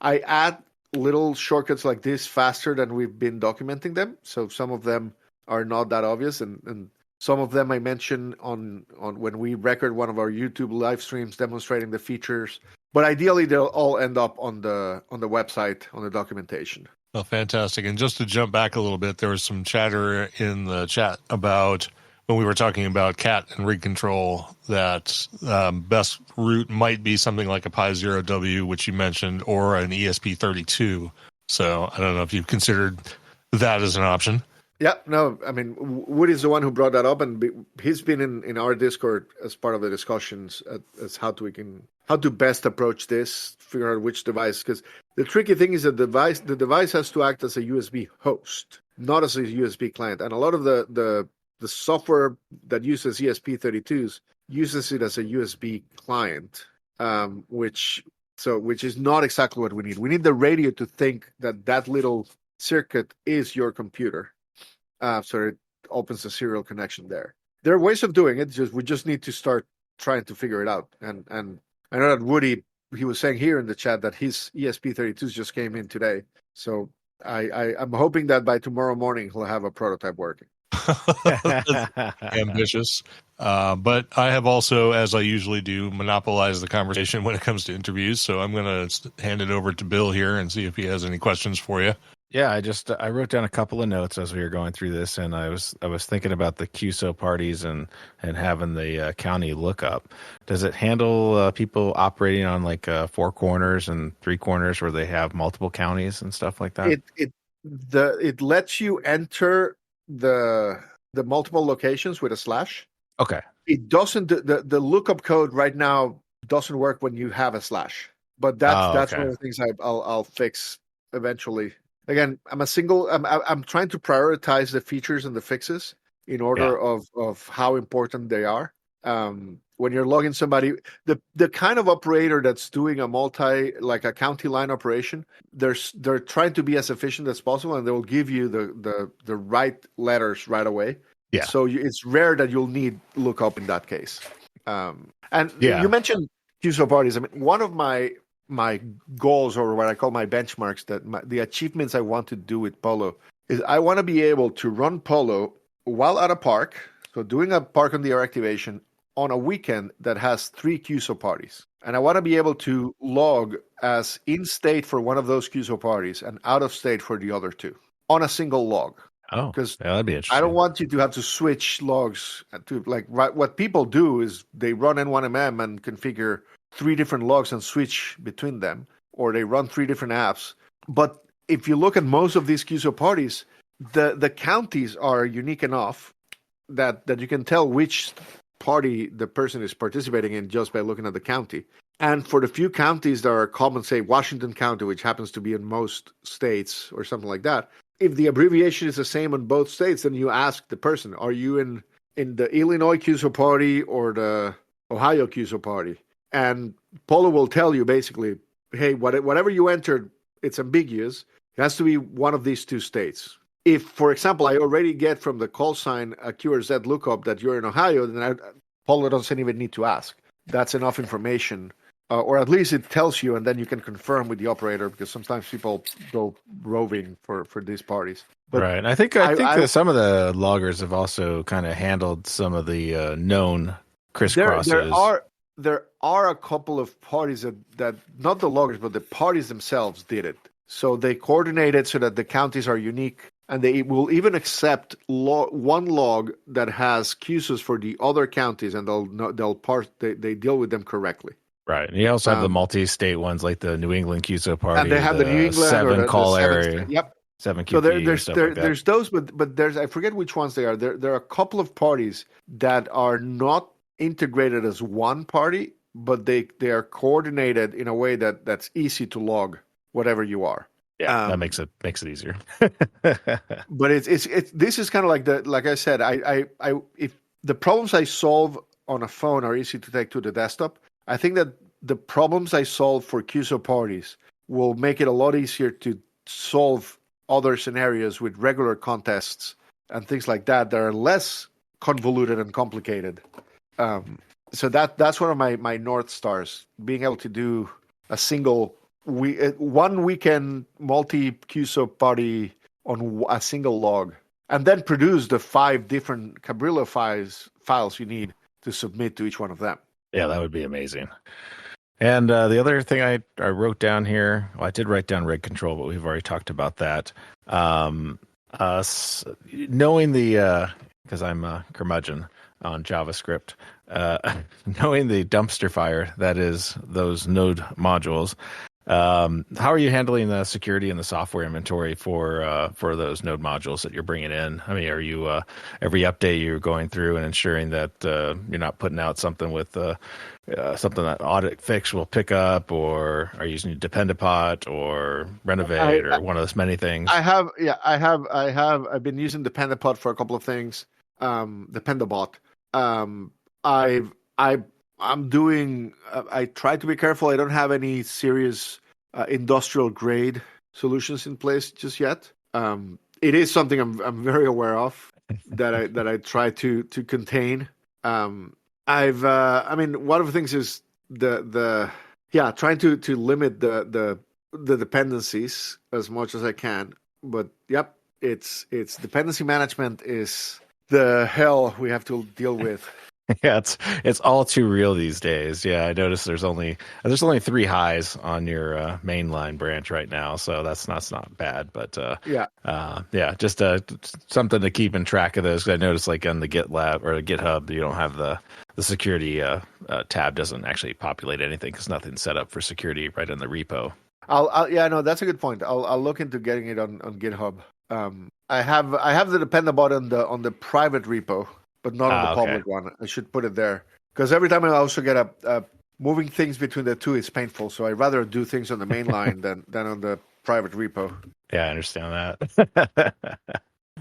I add little shortcuts like this faster than we've been documenting them, so some of them are not that obvious, and some of them I mention on when we record one of our YouTube live streams demonstrating the features. But ideally, they'll all end up on the website, on the documentation. well, fantastic. And just to jump back a little bit, there was some chatter in the chat about when we were talking about cat and rig control that best route might be something like a Pi0W, which you mentioned, or an ESP32. So I don't know if you've considered that as an option. Yeah, no, I mean, Woody's the one who brought that up, and he's been in our Discord as part of the discussions as how to best approach this, figure out which device, because the tricky thing is that the device has to act as a USB host, not as a USB client, and a lot of the software that uses ESP32s uses it as a USB client, which is not exactly what we need. We need the radio to think that little circuit is your computer, so it opens a serial connection there. There are ways of doing it. We just need to start trying to figure it out. And I know that Woody, he was saying here in the chat that his ESP32s just came in today. So I'm hoping that by tomorrow morning he'll have a prototype working. Ambitious. But I have also, as I usually do, monopolized the conversation when it comes to interviews. So I'm going to hand it over to Bill here and see if he has any questions for you. Yeah, I wrote down a couple of notes as we were going through this, and I was thinking about the QSO parties and having the county lookup. Does it handle people operating on like 4 corners and 3 corners where they have multiple counties and stuff like that? It lets you enter the multiple locations with a slash. Okay. It doesn't. The lookup code right now doesn't work when you have a slash, but that's one of the things I'll fix eventually. Again, I'm trying to prioritize the features and the fixes in order of how important they are. When you're logging somebody, the kind of operator that's doing a county line operation, they're trying to be as efficient as possible, and they will give you the right letters right away. Yeah. So it's rare that you'll need lookup in that case. You mentioned QSO parties. I mean, one of my goals, or what I call my benchmarks, the achievements I want to do with PoLo, is I want to be able to run PoLo while at a park, so doing a park on the air activation on a weekend that has 3 QSO parties. And I want to be able to log as in state for one of those QSO parties and out of state for the other 2 on a single log. Oh, because that'd be interesting. I don't want you to have to switch logs what people do is they run N1MM and configure 3 different logs and switch between them, or they run 3 different apps. But if you look at most of these QSO parties, the counties are unique enough that you can tell which party the person is participating in just by looking at the county. And for the few counties that are common, say Washington County, which happens to be in most states or something like that, if the abbreviation is the same in both states, then you ask the person, are you in the Illinois QSO party or the Ohio QSO party? And PoLo will tell you basically, hey, whatever you entered, it's ambiguous. It has to be one of these 2 states. If, for example, I already get from the call sign a QRZ lookup that you're in Ohio, then PoLo doesn't even need to ask. That's enough information. Or at least it tells you, and then you can confirm with the operator, because sometimes people go roving for these parties. But right. I think that some of the loggers have also kind of handled some of the known crisscrosses. There are a couple of parties that not the loggers, but the parties themselves did it. So they coordinated so that the counties are unique, and they will even accept one log that has QSOs for the other counties, and they deal with them correctly. Right. And you also have the multi-state ones like the New England QSO party. And they have the New England 7 call area. Yep. 7 QP. So there's those, but there's, I forget which ones they are. There are a couple of parties that are not integrated as one party, but they are coordinated in a way that's easy to log whatever you are. Yeah, that makes it easier. But it's this is kind of like I said, I if the problems I solve on a phone are easy to take to the desktop, I think that the problems I solve for QSO parties will make it a lot easier to solve other scenarios with regular contests and things like that are less convoluted and complicated. So that's one of my North Stars, being able to do a single one weekend multi QSO party on a single log, and then produce the 5 different Cabrillo files you need to submit to each one of them. Yeah, that would be amazing. And the other thing I wrote down here, well, I did write down rig control, but we've already talked about that. Knowing the, because I'm a curmudgeon on JavaScript, knowing the dumpster fire that is those Node modules, how are you handling the security and the software inventory for those Node modules that you're bringing in? I mean, are you every update you're going through and ensuring that you're not putting out something with something that audit fix will pick up, or are you using Dependabot or Renovate or one of those many things? I've been using Dependabot for a couple of things. Dependabot. I'm doing. I try to be careful. I don't have any serious industrial grade solutions in place just yet. It is something I'm very aware of that I try to contain. I mean, one of the things is trying to limit the dependencies as much as I can. But yep, it's dependency management is the hell we have to deal with. Yeah, it's all too real these days. Yeah, I noticed there's only 3 highs on your mainline branch right now, so that's not bad. But just something to keep in track of those. 'Cause I noticed like on the GitLab or the GitHub, you don't have the security tab doesn't actually populate anything because nothing's set up for security right in the repo. That's a good point. I'll look into getting it on GitHub. I have the Dependabot on the private repo, but not on the public one. I should put it there because every time I also get moving things between the two is painful. So I'd rather do things on the main line than on the private repo. Yeah, I understand that.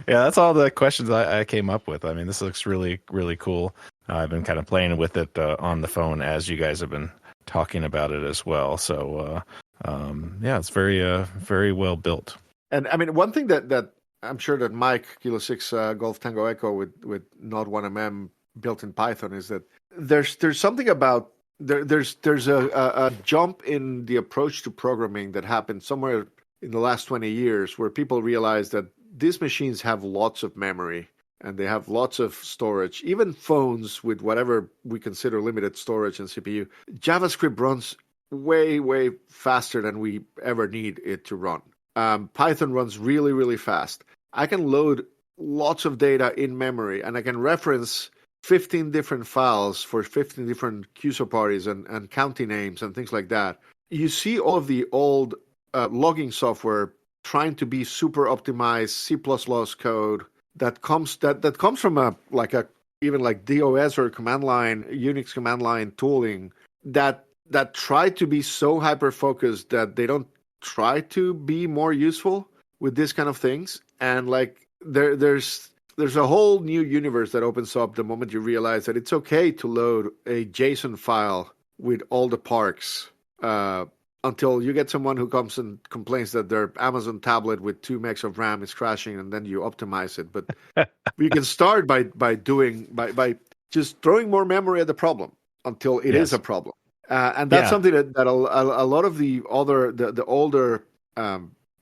Yeah, that's all the questions I came up with. I mean, this looks really, really cool. I've been kind of playing with it on the phone as you guys have been talking about it as well. So, it's very, very well built. And I mean, one thing that I'm sure that Mike, Kilo 6 Golf Tango Echo with Node 1mm built in Python is that there's something about there's a jump in the approach to programming that happened somewhere in the last 20 years where people realize that these machines have lots of memory and they have lots of storage. Even phones with whatever we consider limited storage and CPU, JavaScript runs way, way faster than we ever need it to run. Python runs really, really fast. I can load lots of data in memory, and I can reference 15 different files for 15 different QSO parties and county names and things like that. You see all of the old logging software trying to be super optimized C++ code that comes from even like DOS or command line, Unix command line tooling that try to be so hyper focused that they don't try to be more useful with this kind of things. And like there's a whole new universe that opens up the moment you realize that it's okay to load a JSON file with all the parks until you get someone who comes and complains that their Amazon tablet with 2 megs of RAM is crashing, and then you optimize it. But you can start by just throwing more memory at the problem until it is a problem. And that's something that a lot of the older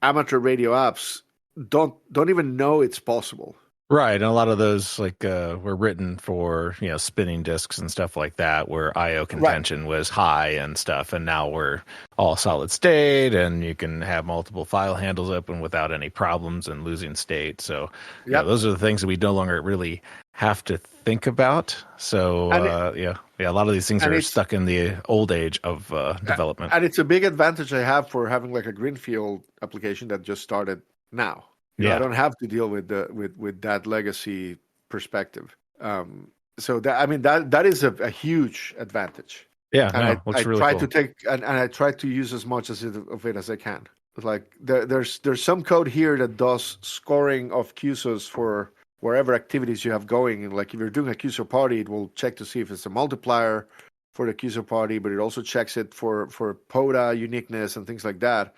amateur radio apps don't even know it's possible. Right, and a lot of those were written for spinning disks and stuff like that, where I/O contention was high and stuff, and now we're all solid state, and you can have multiple file handles open without any problems and losing state. So, those are the things that we no longer really have to think about. So, a lot of these things are stuck in the old age of development. And it's a big advantage I have for having like a greenfield application that just started now. I don't have to deal with that legacy perspective. So that is a huge advantage. Yeah, and I really try cool. to take and I try to use as much of it as I can. Like there's some code here that does scoring of QSOs for wherever activities you have going. And like if you're doing a QSO party, it will check to see if it's a multiplier for the QSO party, but it also checks it for PODA uniqueness and things like that.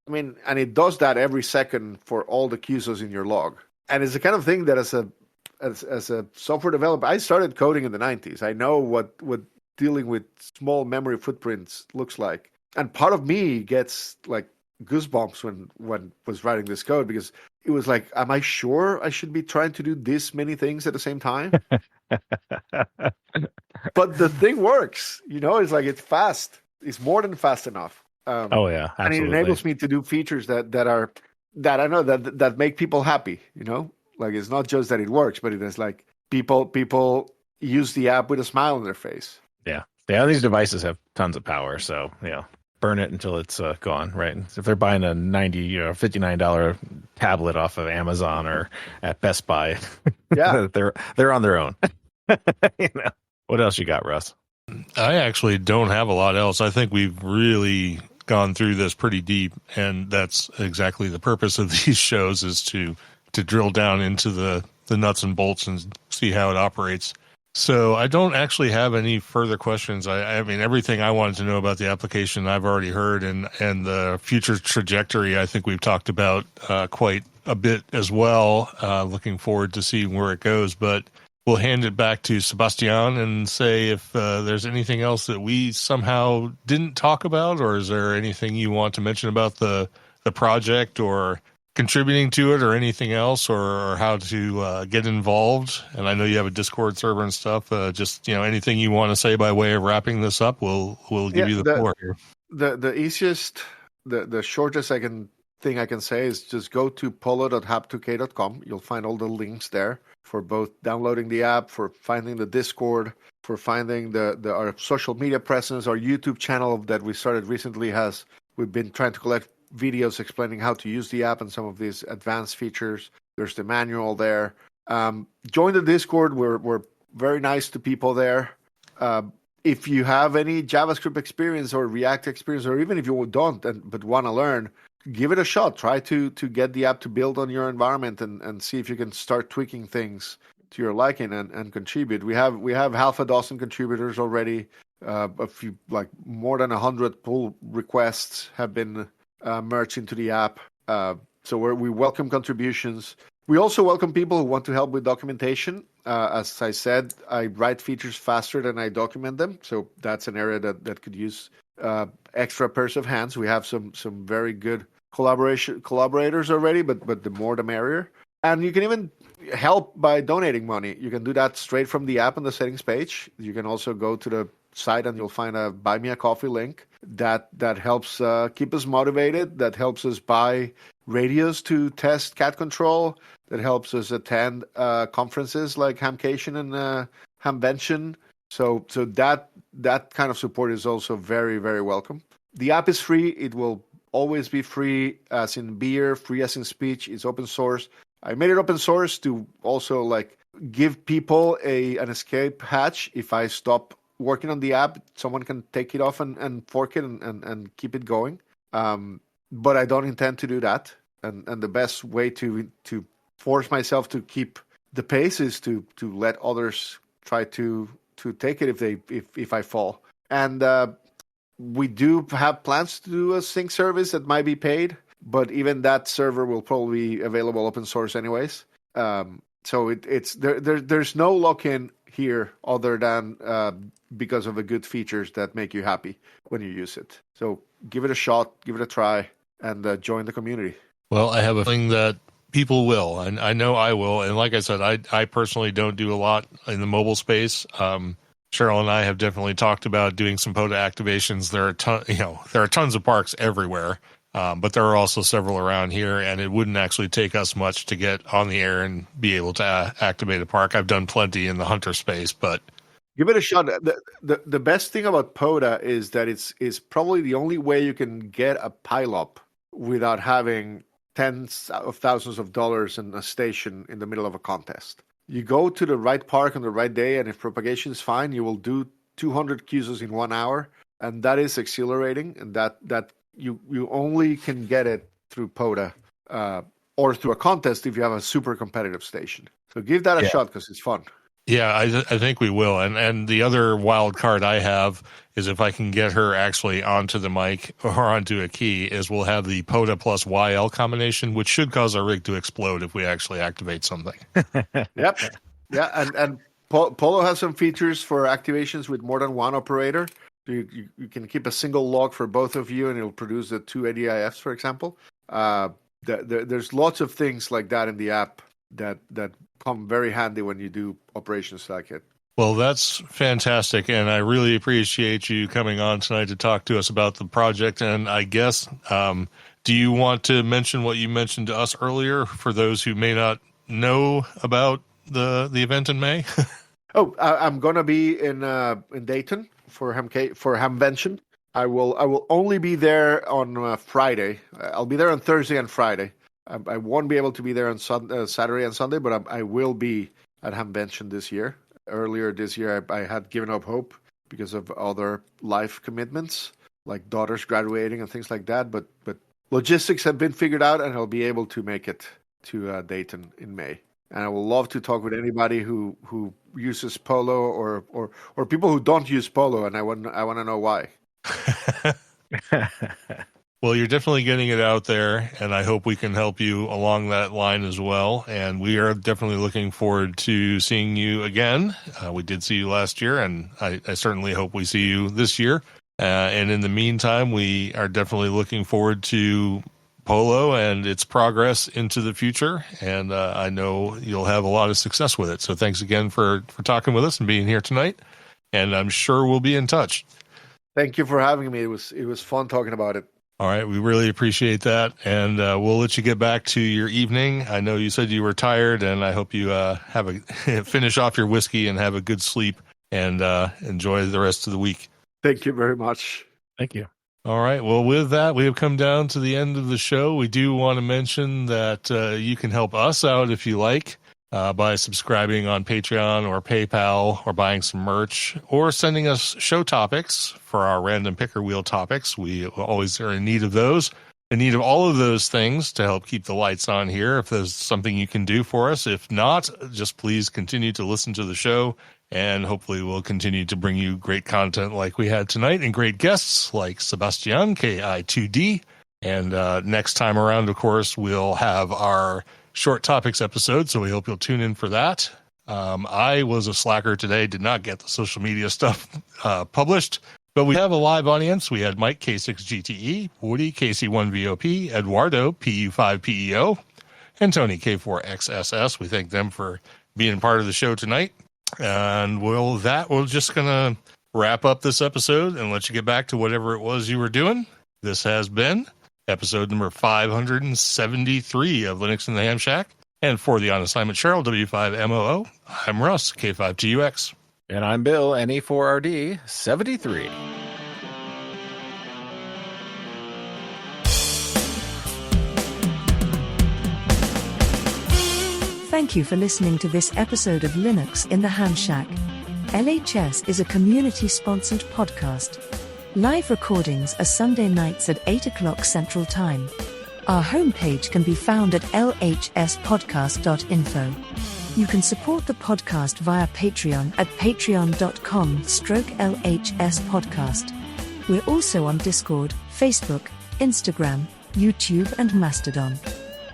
And it does that every second for all the QSOs in your log. And it's the kind of thing that as a software developer, I started coding in the 90s. I know what dealing with small memory footprints looks like. And part of me gets like goosebumps when was writing this code, because it was like, am I sure I should be trying to do this many things at the same time? But the thing works, it's like it's fast. It's more than fast enough. Oh yeah, absolutely. And it enables me to do features that I know that make people happy. Like it's not just that it works, but it is like people use the app with a smile on their face. Yeah. These devices have tons of power, so burn it until it's gone. Right. If they're buying a $90 or $59 tablet off of Amazon or at Best Buy, yeah, they're on their own. What else you got, Russ? I actually don't have a lot else. I think we've really gone through this pretty deep, and that's exactly the purpose of these shows, is to drill down into the nuts and bolts and see how it operates. So I don't actually have any further questions. I mean, everything I wanted to know about the application I've already heard, and the future trajectory I think we've talked about quite a bit as well. Looking forward to seeing where it goes, but we'll hand it back to Sebastian and say if there's anything else that we somehow didn't talk about, or is there anything you want to mention about the project or contributing to it or anything else, or how to get involved. And I know you have a Discord server and stuff. Just anything you want to say by way of wrapping this up, we'll give you the floor here. The easiest, the shortest thing I can say is just go to polo.ham2k.com. You'll find all the links there for both downloading the app, for finding the Discord, for finding our social media presence. Our YouTube channel that we started recently we've been trying to collect videos explaining how to use the app and some of these advanced features. There's the manual there. Join the Discord. We're very nice to people there. If you have any JavaScript experience or React experience, or even if you don't but want to learn, give it a shot. Try to get the app to build on your environment and see if you can start tweaking things to your liking and contribute. We have half a dozen contributors already. A few, like more than 100 pull requests have been merged into the app. So we welcome contributions. We also welcome people who want to help with documentation. As I said, I write features faster than I document them. So that's an area that could use extra pairs of hands. We have some very good collaborators already, but the more the merrier. And you can even help by donating money. You can do that straight from the app on the settings page. You can also go to the site and you'll find a buy me a coffee link that helps keep us motivated, that helps us buy radios to test cat control, that helps us attend conferences like Hamcation and Hamvention. So that kind of support is also very, very welcome. The app is free. It will always be free, as in beer, free as in speech. It's open source. I made it open source to also give people an escape hatch. If I stop working on the app, someone can take it off and fork it and keep it going. But I don't intend to do that. And the best way to force myself to keep the pace is to let others try to take it if I fall. And we do have plans to do a sync service that might be paid, but even that server will probably be available open source anyways. So there's no lock-in here other than because of the good features that make you happy when you use it. So give it a shot, give it a try, and join the community. Well, I have a feeling that people will, and I know I will. And like I said, I personally don't do a lot in the mobile space. Cheryl and I have definitely talked about doing some PODA activations. There are tons of parks everywhere, but there are also several around here, and it wouldn't actually take us much to get on the air and be able to activate a park. I've done plenty in the hunter space, but give it a shot. The best thing about PODA is that it's probably the only way you can get a pileup without having tens of thousands of dollars in a station in the middle of a contest. You go to the right park on the right day, and if propagation is fine, you will do 200 QSOs in 1 hour, and that is exhilarating, and that you only can get it through POTA or through a contest if you have a super competitive station. So give that a shot because it's fun. Yeah, I think we will. And the other wild card I have is if I can get her actually onto the mic or onto a key, is we'll have the POTA plus YL combination, which should cause our rig to explode if we actually activate something. Yep. Yeah, and PoLo has some features for activations with more than one operator. So you can keep a single log for both of you, and it'll produce the two ADIFs, for example. There's lots of things like that in the app that come very handy when you do operations like it. Well, that's fantastic, and I really appreciate you coming on tonight to talk to us about the project. And I guess, do you want to mention what you mentioned to us earlier for those who may not know about the event in May? I'm going to be in Dayton for Hamvention. I will only be there on Friday. I'll be there on Thursday and Friday. I won't be able to be there on Saturday and Sunday, but I will be at Hamvention this year. Earlier this year, I had given up hope because of other life commitments, like daughters graduating and things like that. But logistics have been figured out, and I'll be able to make it to Dayton in May. And I will love to talk with anybody who uses PoLo or people who don't use PoLo, and I want to know why. Well, you're definitely getting it out there, and I hope we can help you along that line as well. And we are definitely looking forward to seeing you again. We did see you last year, and I certainly hope we see you this year. And in the meantime, we are definitely looking forward to PoLo and its progress into the future. And I know you'll have a lot of success with it. So thanks again for talking with us and being here tonight. And I'm sure we'll be in touch. Thank you for having me. It was fun talking about it. All right. We really appreciate that. And we'll let you get back to your evening. I know you said you were tired, and I hope you finish off your whiskey and have a good sleep and enjoy the rest of the week. Thank you very much. Thank you. All right. Well, with that, we have come down to the end of the show. We do want to mention that you can help us out if you like by subscribing on Patreon or PayPal or buying some merch or sending us show topics for our random picker wheel topics. We always are in need of those, in need of all of those things to help keep the lights on here. If there's something you can do for us, if not, just please continue to listen to the show. And hopefully we'll continue to bring you great content like we had tonight and great guests like Sebastian, KI2D. And next time around, of course, we'll have our short topics episode. So we hope you'll tune in for that. I was a slacker today, did not get the social media stuff published, but we have a live audience. We had Mike, K6GTE, Woody, KC1VOP, Eduardo, PU5PEO, and Tony, K4XSS. We thank them for being part of the show tonight. And we're just going to wrap up this episode and let you get back to whatever it was you were doing. This has been episode number 573 of Linux in the Ham Shack. And for the On Assignment Cheryl, W5MOO, I'm Russ, K5TUX. And I'm Bill, NE4RD 73. Thank you for listening to this episode of Linux in the Ham Shack. LHS is a community-sponsored podcast. Live recordings are Sunday nights at 8 o'clock Central Time. Our homepage can be found at lhspodcast.info. You can support the podcast via Patreon at patreon.com/LHS podcast. We're also on Discord, Facebook, Instagram, YouTube and Mastodon.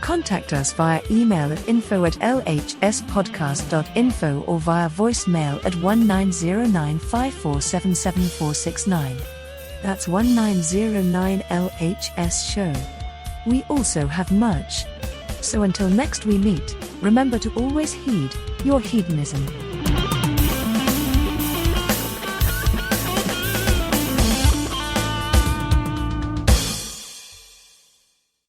Contact us via email at info@lhspodcast.info or via voicemail at 190954777469. That's 1909 LHS show. We also have merch. So until next we meet, remember to always heed your hedonism.